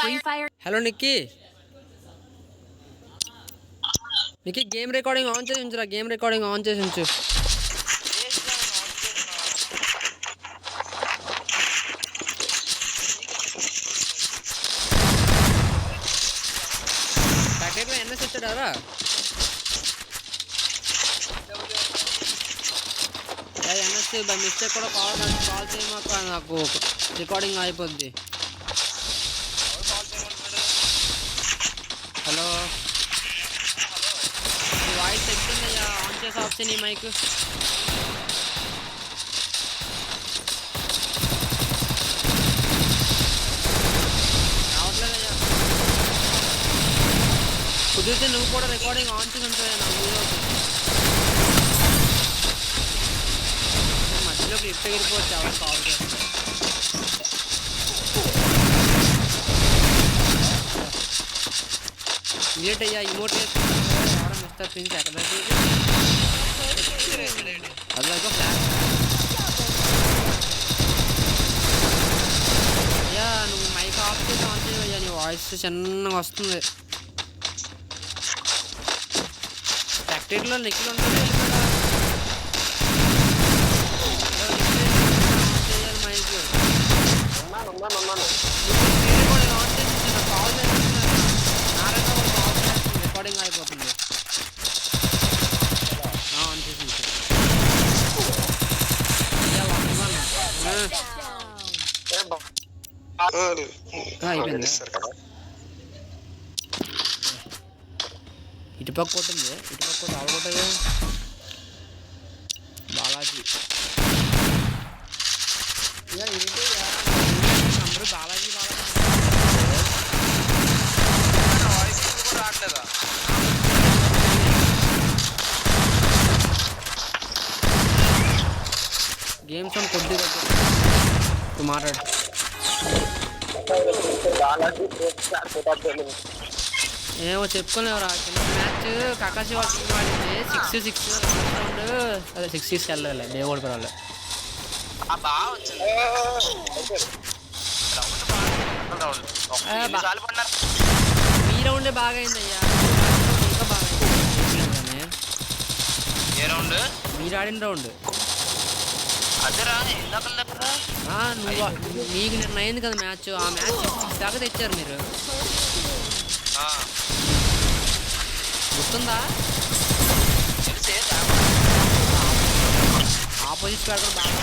Free Fire. Hello Nikki game recording on చేసి ఉంచురా. Game recording on చేసి ఉంచు. ప్యాకెట్లో ఎన్ఎస్ వచ్చాడారా? ఎన్ఎస్ బై మిస్టేక్ కూడా కాల్ చేయమాక, నాకు రికార్డింగ్ అయిపోద్ది. హలో, నీ వాయిస్ చెప్తుందయ్యా, ఆన్ చేసి ఆఫ్ చేయి నీ మైక్. రావట్లేదయ్యా. కుదిరితే నువ్వు కూడా రికార్డింగ్ ఆన్ చేసి ఉంటాయా? నాకు వీడియో మధ్యలో క్లిప్ ఎగిరిపోవచ్చు ఎవరు కాల్ చేస్తే. ఇమీడియట్ అయ్యా, ఇమోట్ ఎవరో మిస్టర్ ప్రిన్స్ ఎక్కడ అదిగో ఫ్లాష్. అయ్యా నువ్వు మైక్ ఆఫ్ చేసి ఆన్ చేయవయ్యా, నీ వాయిస్ చిన్నగా వస్తుంది. ఫ్యాక్టరీలో నిఖిల్ ఉంటుంది చేయాలి మైక్. ఆన్ చేసి కాల్ రికార్డింగ్ అయిపోతుంది. ఆన్ చేసి అయిపోయింది. ఇటుపక్క కొట్టింది, ఇటుపక్క కొట్టి అవగొట్టదు. బాలాజీ అందరూ బాలాజీ రావట్లేదా? గేమ్స్ అని కొద్దిగా మాట్లాడు. ఏమో చెప్పుకోలేవురా. చిన్న మ్యాచ్ కాకాశి వాళ్ళ టీం ఆడింది 6-6 రౌండ్. అదే 6-6 వెళ్ళాలి దేవుడి పర్వాలేదు. మీ రౌండే బాగా అయిందయ్యా, ఇంకా బాగా అయింది. మీరు ఆడిన రౌండ్ నీకు నిన్న అయింది కదా మ్యాచ్. ఆ మ్యాచ్ దాకా తెచ్చారు మీరు, గుర్తుందా? ఆపోజిట్ పెడతాం బాగా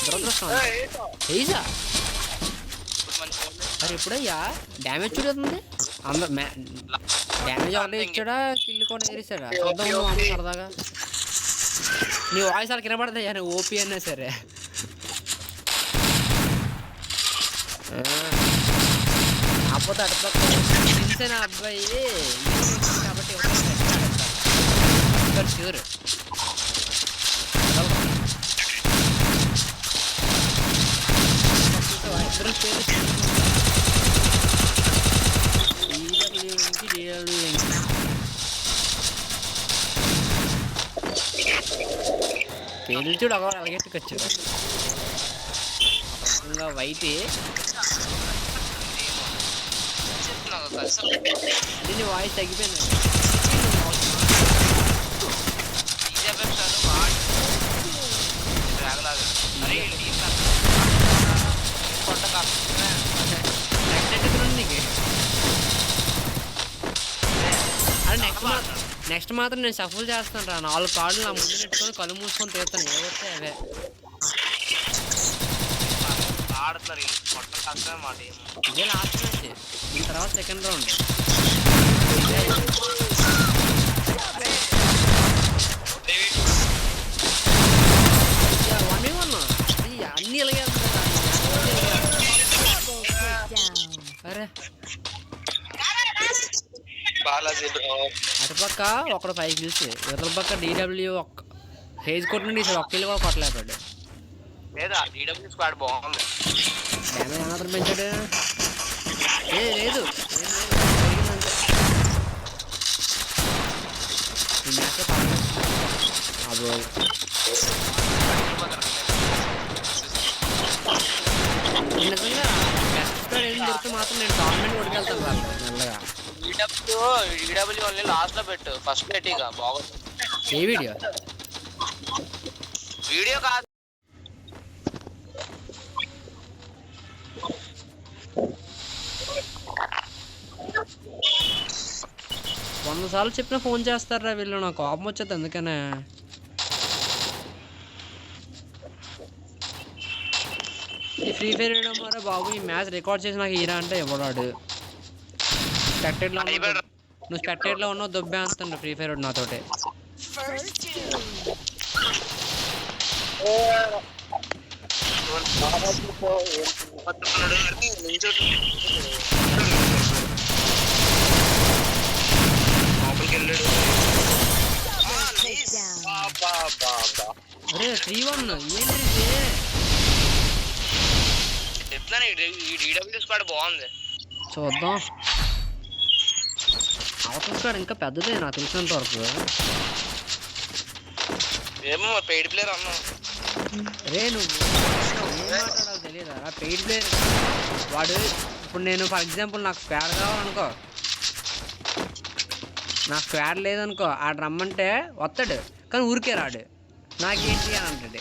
దురదృష్టం. ఏజా మరి ఎప్పుడయ్యా డ్యామేజ్ చూడుతుంది? అందరు డ్యామేజ్ ఆల్రెడీ ఇచ్చాడా, కిల్లు కూడా ఎగిరిస్తాడా? చూద్దాం సరదాగా. నీ వాయిస్ అలా కినపడతాయా, నువ్వు ఓపీ అన్నా సరే. కాకపోతే అటుపక్క తెలిసిన అబ్బాయి కాబట్టి ష్యూర్. పేర్లు చూడు ఒక అలాగెట్టుకొచ్చాడు. ఇంకా వైట్ అది వాయిస్ తగ్గిపోయింది. అదే నెక్స్ట్ మాత్రం నేను సఫల్ చేస్తాను రా. 4 కార్డులు నా ముందు నెట్టుకొని కళ్ళు మూసుకొని తీస్తాను. ఏవైతే అవే ఇదే లాస్ట్ మ్యాచ్. దీని తర్వాత సెకండ్ రౌండ్. 1v1 అన్నీ ఇలాగే అరే. అటుపక్క ఒకడు 5 kills, ఇతర పక్క DW హేజ్ కొట్టినండి. ఒక్క కిల్ కూడా కొట్టలేపాడు. డ్యామేజ్ ఏమాత్రం పెంచాడు? లేదు ఈ మ్యాచ్ నిజంగా కార్డ్ ఏం దొరికితే మాత్రం నేను టోర్నమెంట్ కొట్టుకెళ్తాను వాళ్ళు మెల్లగా. ఈడబ్ల్యూ ఓన్లీ లాస్ట్ లో పెట్టు, ఫస్ట్ పెట్టి ఇక బాగుంది. ఏ వీడియో కాదు, 100 సార్లు చెప్పినా ఫోన్ చేస్తారా వీళ్ళు, నాకు కోపం వచ్చేది అందుకనే. ఈ ఫ్రీ ఫైర్ వేయడం వల్ల బాబు ఈ మ్యాచ్ రికార్డ్ చేసి నాకు హీరా అంటే ఎవడాడు. నువ్వు స్పెక్టేట్లో ఉన్నావు దొబ్బే అంటుండు ఫ్రీ ఫైర్ నాతోటి. అరే 3-1 ఏంటి చెప్తాను. ఈడబ్ల్యూ స్క్వాడ్ బాగుంది, చూద్దాం. అవతల స్క్వాడ్ ఇంకా పెద్దదే నాకు తెలిసినంత వరకు. ఏమో పెయిడ్ ప్లేయర్ అన్నా. రే నువ్వు ఏం మాట్లాడాలో తెలియదా? పెయిడ్ ప్లేయర్ వాడు. ఇప్పుడు నేను ఫర్ ఎగ్జాంపుల్ నాకు స్క్వాడ్ కావాలనుకో, నాకు స్క్వాడ్ లేదనుకో, ఆడు రమ్మంటే వస్తాడు కానీ ఊరికే రాడు. నాకేంటి అని అంటాడు,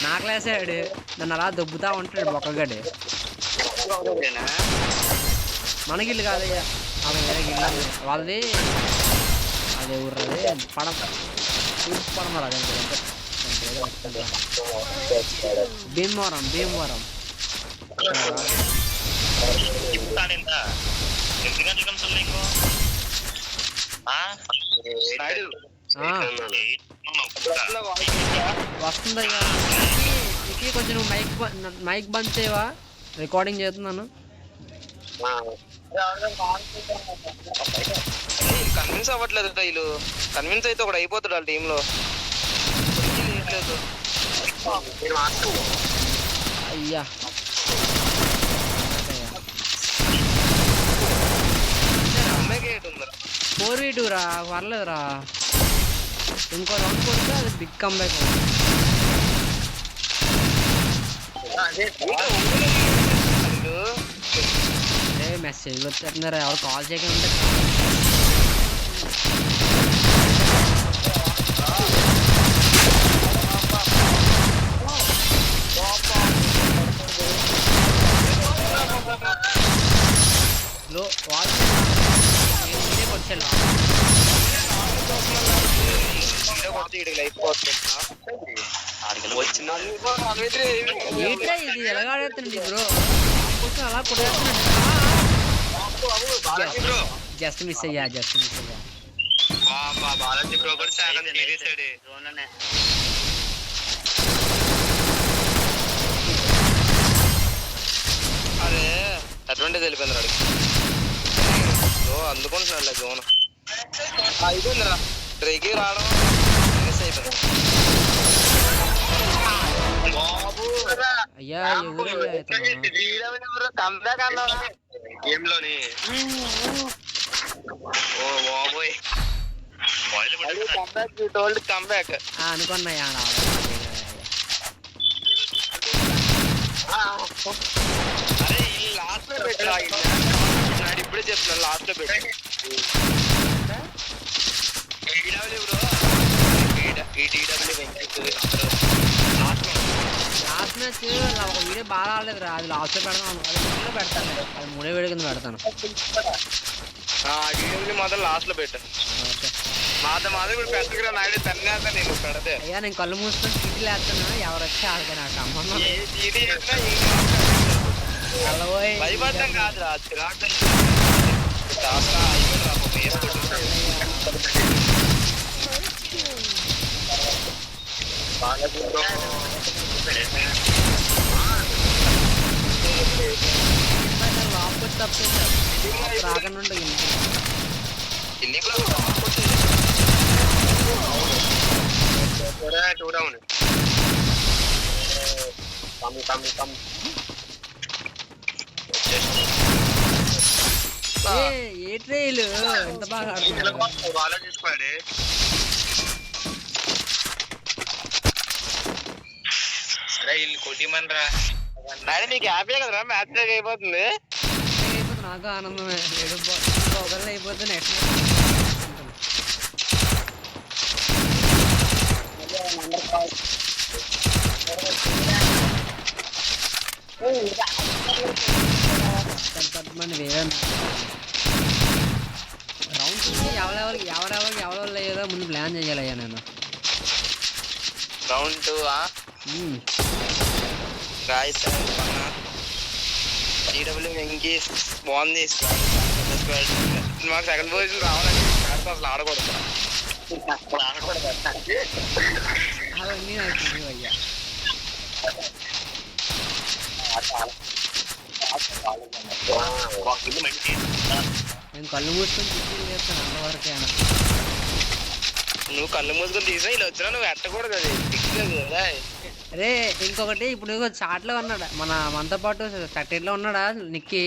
నా క్లాస్ ఆడు నన్ను అలా దొబ్బుతా ఉంటాడు బొక్కగాడు. మన గిల్లు కాదయ్యా, అది వేరే గిల్లు వాళ్ళది. అదే ఊర్రది తూర్పు పడమరా భీమవరం. వస్తుందయ్యా నీకు. కొంచెం నువ్వు మైక్ బంద్ చేయవా? రికార్డింగ్ చేస్తున్నాను. కన్విన్స్ అవ్వట్లేదు వీళ్ళు. కన్విన్స్ అయితే ఒకటి అయిపోతాడు వాళ్ళ టీంలో. అయ్యా 4v2 రా, పర్లేదురా. ఇంకో రౌండ్ కొడితే అది బిగ్ కంబ్యాక్. మెసేజ్ వచ్చేస్తున్నారా? ఎవరు కాల్ చేయకుండా ఏంటా ఇది ఎలాగాడుతుంది బ్రో? అలా కొట్టేస్తున్నాడు. జస్ట్ మిస్ అయ్యా. అరే అడ్వాంటేజ్ వెళ్ళిపోయింది వాడికి. అందుకుంటున్నాడు జోన్ అయిపోయిందిరా. డ్రైకి రావడం మిస్ అయిపోయింది. అయ్యా కంబ్యాక్ అన్నా గేమ్ లోని. ఓ బాబోయ్ కంబ్యాక్ అనుకున్నాయా? అరే లాస్ట్ లో పెట్టా, ఇప్పుడే చెప్తున్నాను లాస్ట్ లో పెట్టు. లాస్ట్ మ్యాచ్ ఒక వీడియో బాగా రాలేదురా, అది లాస్ట్ లో పెడతాను. అది పెడతాను, అది 3వ వీడియో కింద పెడతాను. మాత్రం లాస్ట్ లో పెట్టు. మాత్రం ఇప్పుడు పెద్దగా నాయుడు తన్నేస్తా నేను పెడితే. అయ్యా నేను కళ్ళు మూసుకొని చీటీలు వేస్తున్నా, ఎవరు వచ్చి ఆడగా నాకు అమ్మమ్మ భయపడటం కాదురా, చిరాకు లోపలికి తప్పేసారు రాకుండా. ఏ ట్రైలు ఎంత బాగా ఆడుతున్నారు. నీకు హ్యాపీ కదరా మ్యాచ్ అయిపోతుంది. నాకు ఆనందమే. ఏడు ఒకళ్ళు అయిపోతే నెక్స్ట్ మంది వేరే రౌండ్స్ ఎవరెవరికి లేదో ముందు ప్లాన్ చేయాలయ్యా నేను. రౌండ్ 2 గాయస్ జీడబ్ల్యూ వెంకీ బాగుంది. మాకు సెకండ్ పొజిషన్ రావాలండి. అసలు ఆడకూడదు. అవన్నీ నాకు తెలియదు అయ్యా. నేను కళ్ళు మూసుకొని చిట్టీలు చేస్తాను అంతవరకే. నువ్వు కళ్ళు మూసుకొని తీసా ఇలా వచ్చినా నువ్వు ఎట్టకూడదు. అది కదా. అరే ఇంకొకటి ఇప్పుడు చాట్లో ఉన్నాడా మనతో పాటు 30లో ఉన్నాడా నిక్కి,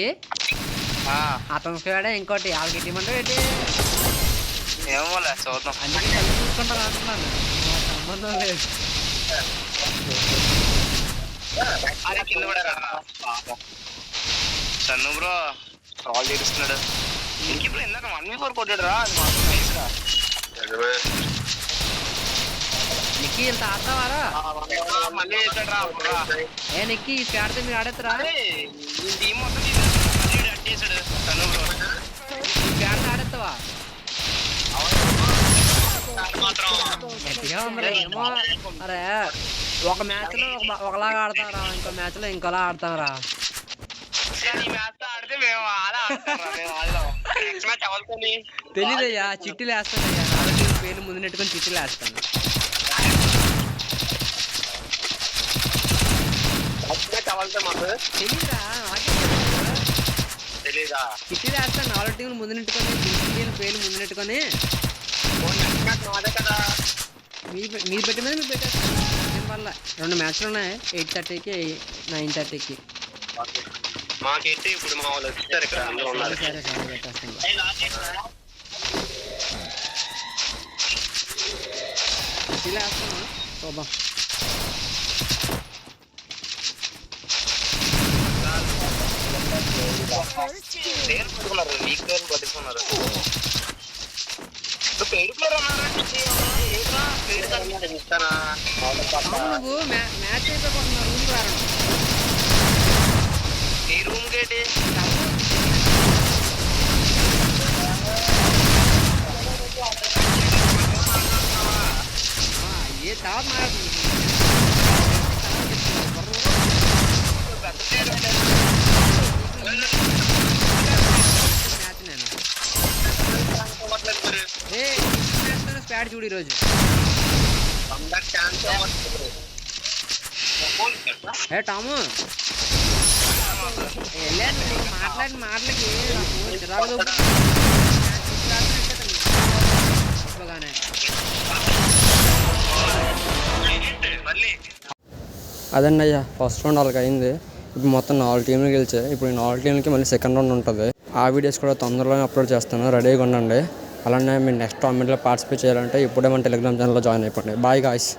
అతను స్క్వాడే. ఇంకోటి వాళ్ళకి ఎట్టిమంటే ఏంటి ఏమో చూద్దాం. అందుకే కళ్ళు చూసుకుంటాను అంటున్నాను. సంబంధం లేదు. సన్ను బ్రో కాల్ చేస్తున్నాడు. ఇంకిప్పుడు ఇందాక 1v4 కొట్టాడు రా. అది మాకు నైస్ రా. నిక్కి ఇంత ఆడతావారా? మళ్ళీ చేశాడు రా. ఏ నిక్కి ఈ స్క్వాడ్తో మీరు ఆడేస్తారా? టీం మొత్తం చేశాడు సన్ను బ్రో. ఈ స్క్వాడ్తో ఆడేస్తావా? గట్టిగా ఉందిరా. ఏమో అరే ఒక మ్యాచ్ లో ఒకలాగా ఆడతారా, ఇంకో మ్యాచ్ లో ఇంకోలా ఆడతారా? తెలీదయ్యా. చిట్టీలు వేస్తానయ్యా. 4 టీం పేర్లు ముందు నెట్టుకొని చిట్టీలు వేస్తాను. తెలీదా? చిట్టీలు వేస్తాను. 4 టీంలు ముందు నెట్టుకొని పేర్లు ముందు నెట్టుకొని మీరు పెట్టి మీద మీరు పెట్టేస్తాను. దీనివల్ల 2 మ్యాచ్లు ఉన్నాయి. 8:30కి 9:30కి. మాకైతే ఇప్పుడు మా వాళ్ళు వచ్చారు ఇక్కడ. సరే పెట్టేస్తాను. చిట్టీలు వేస్తాను. చూద్దాం. వీక్ పేరు పట్టుకున్నారు. నువ్వు మ్యాచ్ అయిపోతున్నా రూమ్ రాను. ఈ రూమ్ కేటి ఏ తర్వాత మాట్లాడుతుంది. స్పాడ్ చూడు ఈరోజు. ఏ టాము వెళ్ళాను మాట్లాడిన మాటలకి అదండి అయ్యా. ఫస్ట్ రౌండ్ వాళ్ళకి అయింది. ఇప్పుడు మొత్తం 4 టీంలు గెలిచాయి. ఇప్పుడు ఈ 4 టీంలకి మళ్ళీ సెకండ్ రౌండ్ ఉంటుంది. ఆ వీడియోస్ కూడా తొందరలోనే అప్లోడ్ చేస్తాను. రెడీగా ఉండండి. అలానే మీరు నెక్స్ట్ టోర్నమెంట్లో పార్టిసిపేట్ చేయాలంటే ఇప్పుడే మన టెలిగ్రామ్ ఛానల్లో జాయిన్ అయిపోండి. Bye guys.